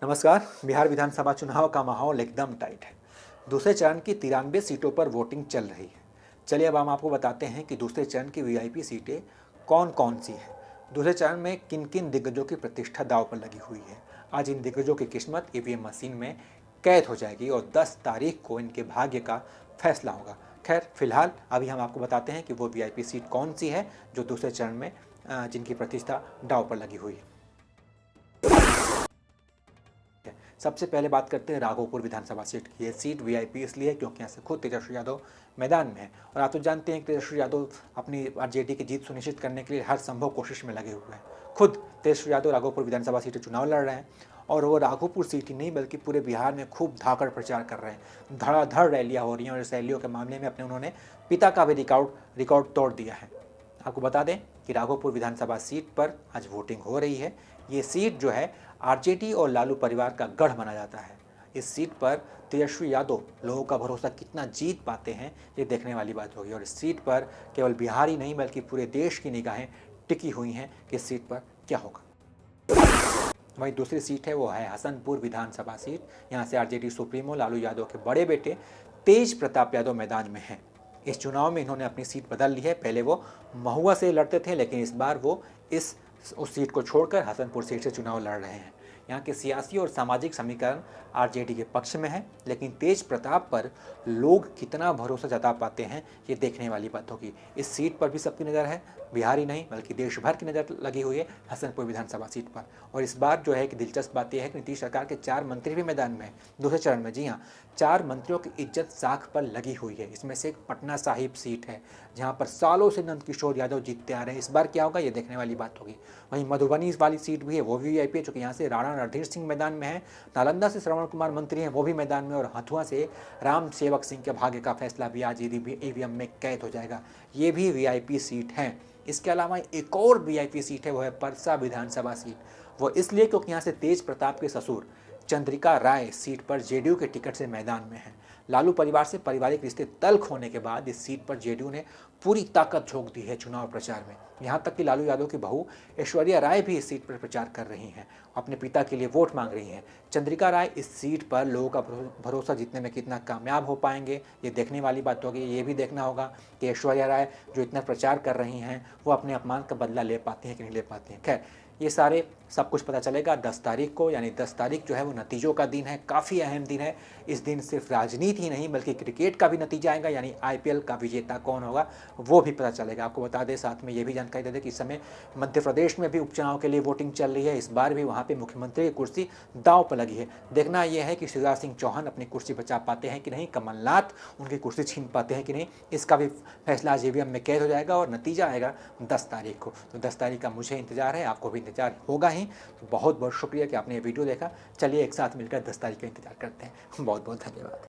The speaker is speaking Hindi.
नमस्कार। बिहार विधानसभा चुनाव का माहौल एकदम टाइट है। दूसरे चरण की 93 सीटों पर वोटिंग चल रही है। चलिए अब हम आपको बताते हैं कि दूसरे चरण की वीआईपी सीटें कौन कौन सी हैं। दूसरे चरण में किन किन दिग्गजों की प्रतिष्ठा दांव पर लगी हुई है। आज इन दिग्गजों की किस्मत ईवीएम मशीन में कैद हो जाएगी और 10 तारीख को इनके भाग्य का फैसला होगा। खैर फिलहाल अभी हम आपको बताते हैं कि वो वीआईपी सीट कौन सी है जो दूसरे चरण में जिनकी प्रतिष्ठा दांव पर लगी हुई है। सबसे पहले बात करते हैं राघोपुर विधानसभा सीट की। ये सीट वीआईपी इसलिए क्योंकि यहाँ से खुद तेजस्वी यादव मैदान में है और आप तो जानते हैं कि तेजस्वी यादव अपनी आरजेडी की जीत सुनिश्चित करने के लिए हर संभव कोशिश में लगे हुए हैं। खुद तेजस्वी यादव राघोपुर विधानसभा सीट चुनाव लड़ रहे हैं और वो राघोपुर सीट ही नहीं बल्कि पूरे बिहार में खूब धाकड़ प्रचार कर रहे हैं। धड़ाधड़ रैलियाँ हो रही हैं और इस रैलियों के मामले में अपने उन्होंने पिता का भी रिकॉर्ड तोड़ दिया है। आपको बता दें कि राघोपुर विधानसभा सीट पर आज वोटिंग हो रही है। ये सीट जो है आरजेडी और लालू परिवार का गढ़ माना जाता है। इस सीट पर तेजस्वी यादव लोगों का भरोसा कितना जीत पाते हैं ये देखने वाली बात होगी और इस सीट पर केवल बिहार ही नहीं बल्कि पूरे देश की निगाहें टिकी हुई हैं कि इस सीट पर क्या होगा। वहीं दूसरी सीट है वो है हसनपुर विधानसभा सीट। यहाँ से आरजेडी सुप्रीमो लालू यादव के बड़े बेटे तेज प्रताप यादव मैदान में हैं। इस चुनाव में इन्होंने अपनी सीट बदल ली है। पहले वो महुआ से लड़ते थे लेकिन इस बार वो उस सीट को छोड़कर हसनपुर सीट से चुनाव लड़ रहे हैं। यहाँ के सियासी और सामाजिक समीकरण आरजेडी के पक्ष में है लेकिन तेज प्रताप पर लोग कितना भरोसा जता पाते हैं ये देखने वाली बात होगी। इस सीट पर भी सबकी नज़र है, बिहार ही नहीं बल्कि देश भर की नज़र लगी हुई है हसनपुर विधानसभा सीट पर। और इस बार जो है कि दिलचस्प बात यह है कि नीतीश सरकार के 4 मंत्री भी मैदान में हैं दूसरे चरण में। जी हाँ, 4 मंत्रियों की इज्जत साख पर लगी हुई है। इसमें से एक पटना साहिब सीट है जहाँ पर सालों से नंदकिशोर यादव जीतते आ रहे हैं। इस बार क्या होगा ये देखने वाली बात होगी। वहीं मधुबनी वाली सीट भी है, वो भी वीआईपी है चूँकि यहाँ से राणा रणधीर सिंह मैदान में है। नालंदा से श्रवण कुमार मंत्री हैं, वो भी मैदान में और हथुआ से राम सेवक सिंह के भाग्य का फैसला भी आज ईवीएम में कैद हो जाएगा। ये भी वीआईपी सीट है। इसके अलावा एक और वीआईपी सीट है, वो है परसा विधानसभा सीट। वो इसलिए क्योंकि यहाँ से तेज प्रताप के ससुर चंद्रिका राय सीट पर जेडीयू के टिकट से मैदान में हैं। लालू परिवार से पारिवारिक रिश्ते तल्ख होने के बाद इस सीट पर जेडीयू ने पूरी ताकत झोंक दी है चुनाव प्रचार में। यहाँ तक कि लालू यादव की बहू ऐश्वर्या राय भी इस सीट पर प्रचार कर रही हैं, अपने पिता के लिए वोट मांग रही हैं। चंद्रिका राय इस सीट पर लोगों का भरोसा जीतने में कितना कामयाब हो पाएंगे ये देखने वाली बात होगी। ये भी देखना होगा कि ऐश्वर्या राय जो इतना प्रचार कर रही हैं वो अपने अपमान का बदला ले पाती हैं कि नहीं ले पाती हैं। खैर ये सारे सब कुछ पता चलेगा 10 तारीख को, यानी 10 तारीख जो है वो नतीजों का दिन है, काफ़ी अहम दिन है। इस दिन सिर्फ राजनीति ही नहीं बल्कि क्रिकेट का भी नतीजा आएगा, यानी आईपीएल का विजेता कौन होगा वो भी पता चलेगा। आपको बता दें, साथ में ये भी जानकारी दे दें कि इस समय मध्य प्रदेश में भी उपचुनाव के लिए वोटिंग चल रही है। इस बार भी वहाँ पर मुख्यमंत्री की कुर्सी दांव पर लगी है। देखना यह है कि शिवराज सिंह चौहान अपनी कुर्सी बचा पाते हैं कि नहीं, कमलनाथ उनकी कुर्सी छीन पाते हैं कि नहीं, इसका भी फैसला आज ईवीएम में कैद हो जाएगा और नतीजा आएगा 10 तारीख को। तो 10 तारीख का मुझे इंतजार है, आपको भी इंतजार होगा ही। तो बहुत बहुत शुक्रिया कि आपने ये वीडियो देखा। चलिए एक साथ मिलकर 10 तारीख का इंतजार करते हैं। बहुत बहुत धन्यवाद।